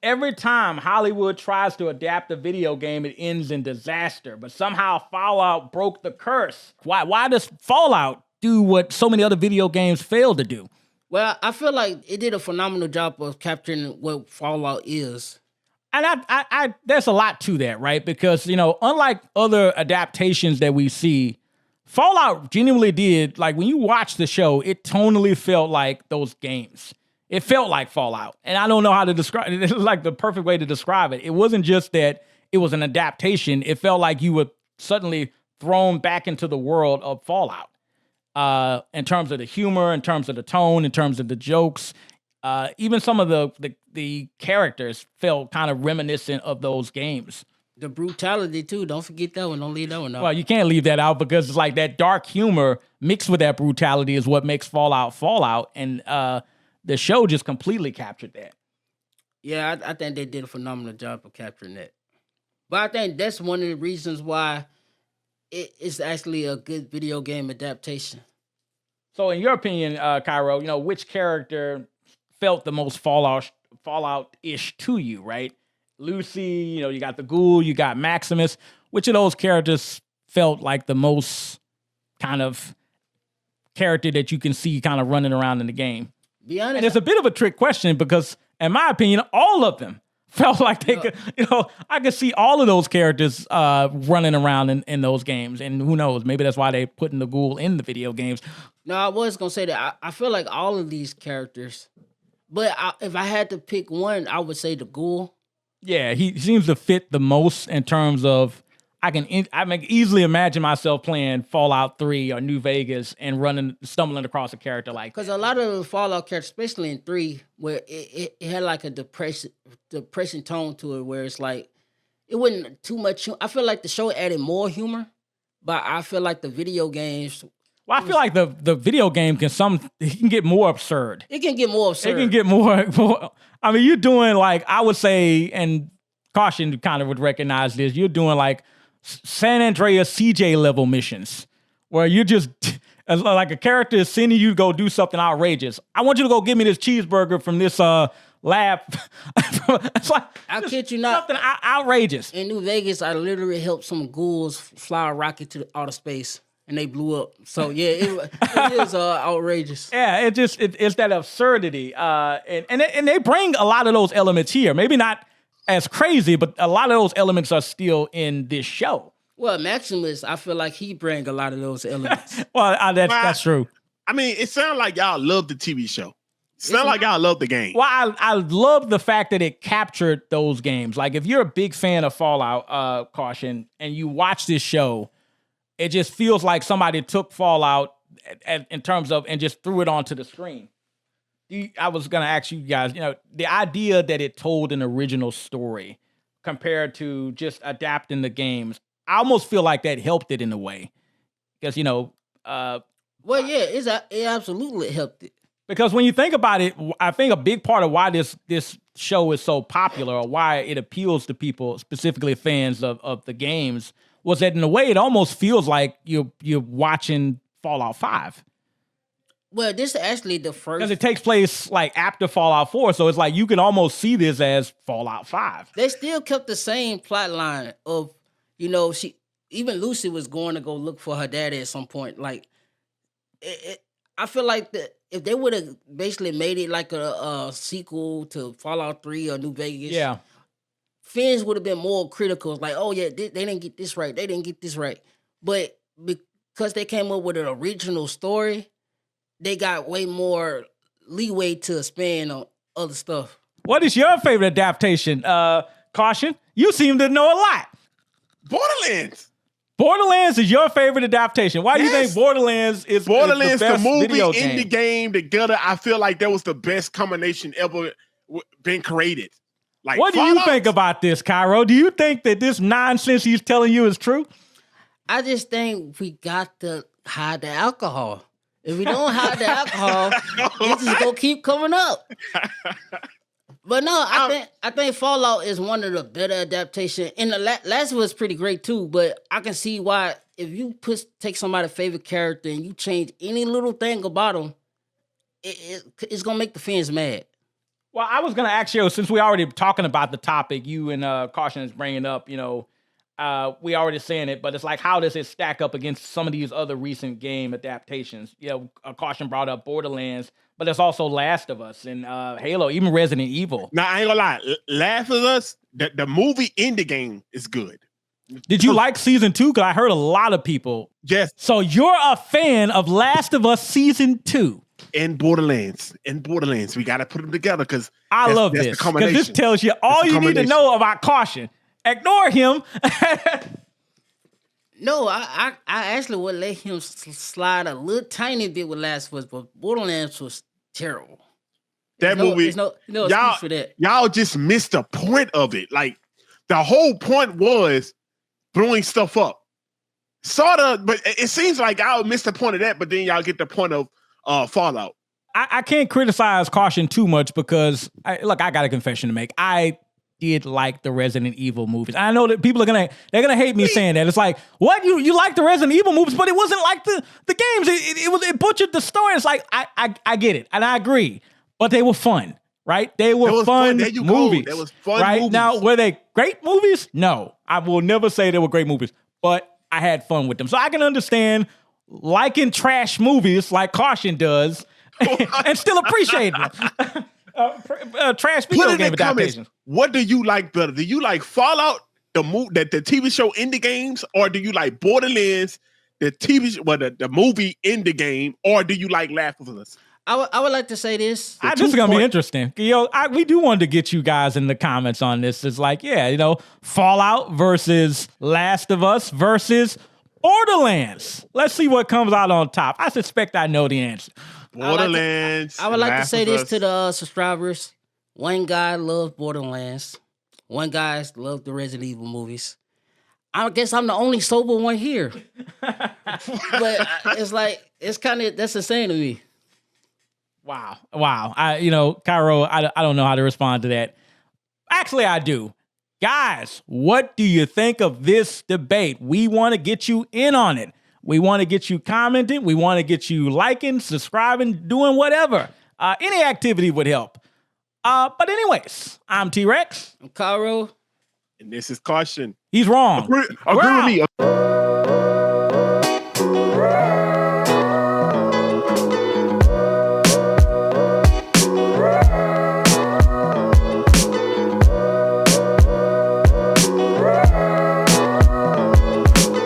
every time Hollywood tries to adapt a video game, it ends in disaster. But somehow Fallout broke the curse. Why does Fallout do what so many other video games fail to do? Well, I feel like it did a phenomenal job of capturing what Fallout is. And I there's a lot to that, right? Because, unlike other adaptations that we see, Fallout genuinely did, like, when you watch the show, it tonally felt like those games. It felt like Fallout. And I don't know how to describe it. It's like the perfect way to describe it. It wasn't just that it was an adaptation. It felt like you were suddenly thrown back into the world of Fallout. In terms of the humor, in terms of the tone, in terms of the jokes. Even some of the characters felt kind of reminiscent of those games. The brutality, too. Don't forget that one. Don't leave that one out. Well, you can't leave that out because it's like that dark humor mixed with that brutality is what makes Fallout. And the show just completely captured that. Yeah, I think they did a phenomenal job of capturing that. But I think that's one of the reasons why it's actually a good video game adaptation. So in your opinion, Cairo, which character felt the most Fallout-ish to you, right? Lucy, you got the Ghoul, you got Maximus. Which of those characters felt like the most kind of character that you can see kind of running around in the game? Be honest. And it's a bit of a trick question because, in my opinion, all of them felt like they could, I could see all of those characters running around in those games. And who knows, maybe that's why they putting the Ghoul in the video games. No, I was going to say that I feel like all of these characters, but if I had to pick one, I would say the Ghoul. Yeah, he seems to fit the most in terms of I can easily imagine myself playing Fallout 3 or New Vegas and stumbling across a character like that. Because a lot of the Fallout characters, especially in 3, where it had like a depressing tone to it, where it's like, it wasn't too much. I feel like the show added more humor, but I feel like the video games... Well, I feel like the video game can get more absurd. It can get more absurd. It can get more I mean, you're doing like, I would say, and Caution kind of would recognize this, you're doing like San Andreas CJ level missions where you just, like a character is sending you to go do something outrageous. I want you to go get me this cheeseburger from this lab. It's like, I kid you not. Something outrageous. In New Vegas, I literally helped some ghouls fly a rocket to outer space. And they blew up. So, yeah, it is outrageous. Yeah, it's that absurdity. And they bring a lot of those elements here. Maybe not as crazy, but a lot of those elements are still in this show. Well, Maximus, I feel like he bring a lot of those elements. Well, that's true. I mean, it sounds like y'all love the TV show. Sound like y'all love the game. Well, I love the fact that it captured those games. Like, if you're a big fan of Fallout, Caution, and you watch this show, it just feels like somebody took Fallout in terms of and just threw it onto the screen. I was going to ask you guys, the idea that it told an original story compared to just adapting the games, I almost feel like that helped it in a way. Because, well, yeah, it absolutely helped it. Because when you think about it, I think a big part of why this show is so popular or why it appeals to people, specifically fans of the games, was that in a way it almost feels like you're watching Fallout 5. Well, this is actually the first... Because it takes place like after Fallout 4, so it's like you can almost see this as Fallout 5. They still kept the same plot line of, even Lucy was going to go look for her daddy at some point. Like, I feel like that if they would have basically made it like a sequel to Fallout 3 or New Vegas... Yeah. Fans would have been more critical, like, oh, yeah, they didn't get this right. They didn't get this right. But because they came up with an original story, they got way more leeway to expand on other stuff. What is your favorite adaptation? Caution, you seem to know a lot. Borderlands. Borderlands is your favorite adaptation. Why do you think Borderlands is the best movie video in game? the game together? I feel like that was the best combination ever been created. Like, what do you think about this, Cairo? Do you think that this nonsense he's telling you is true? I just think we got to hide the alcohol. If we don't hide the alcohol, this is gonna keep coming up. But no, I think Fallout is one of the better adaptations. And the last one was pretty great too. But I can see why if you take somebody's favorite character and you change any little thing about them, it's gonna make the fans mad. Well, I was going to ask you, since we already talking about the topic, you and Caution is bringing up, we already saying it, but it's like, how does it stack up against some of these other recent game adaptations? Caution brought up Borderlands, but there's also Last of Us and Halo, even Resident Evil. Now, I ain't gonna lie. Last of Us, the movie in the game is good. Did you like season 2? Because I heard a lot of people. Yes. So you're a fan of Last of Us season 2. And Borderlands. We got to put them together because I love this. Because this tells you all you need to know about Caution. Ignore him. No, I actually would let him slide a little tiny bit with Last of Us, but Borderlands was terrible. That movie, there's no excuse for that. Y'all just missed the point of it. Like, the whole point was blowing stuff up. Sort of, but it seems like I'll miss the point of that, but then y'all get the point of Fallout. I can't criticize Caution too much because, I got a confession to make. I did like the Resident Evil movies. I know that people are gonna hate me saying that. It's like, what, you like the Resident Evil movies, but it wasn't like the games. It butchered the story. It's like I get it, and I agree, but they were fun, right? They were fun movies. There was fun right? movies. Now, were they great movies? No, I will never say they were great movies, but I had fun with them, so I can understand liking trash movies like Caution does, and still appreciate them. Trash video game adaptations. What do you like better? Do you like Fallout, the TV show in the games, or do you like Borderlands, the movie in the game, or do you like Last of Us? I would like to say this. This is gonna be interesting. We do want to get you guys in the comments on this. It's like, Fallout versus Last of Us versus Borderlands. Let's see what comes out on top. I suspect I know the answer. Borderlands. I would like to say this to the subscribers. One guy loves Borderlands. One guy loves the Resident Evil movies. I guess I'm the only sober one here. But it's like, that's insane to me. Wow. Cairo, I don't know how to respond to that. Actually, I do. Guys, what do you think of this debate? We want to get you in on it. We want to get you commenting. We want to get you liking, subscribing, doing whatever. Any activity would help. But anyways, I'm T-Rex. I'm Cairo. And this is Caution. He's wrong. Agree with me.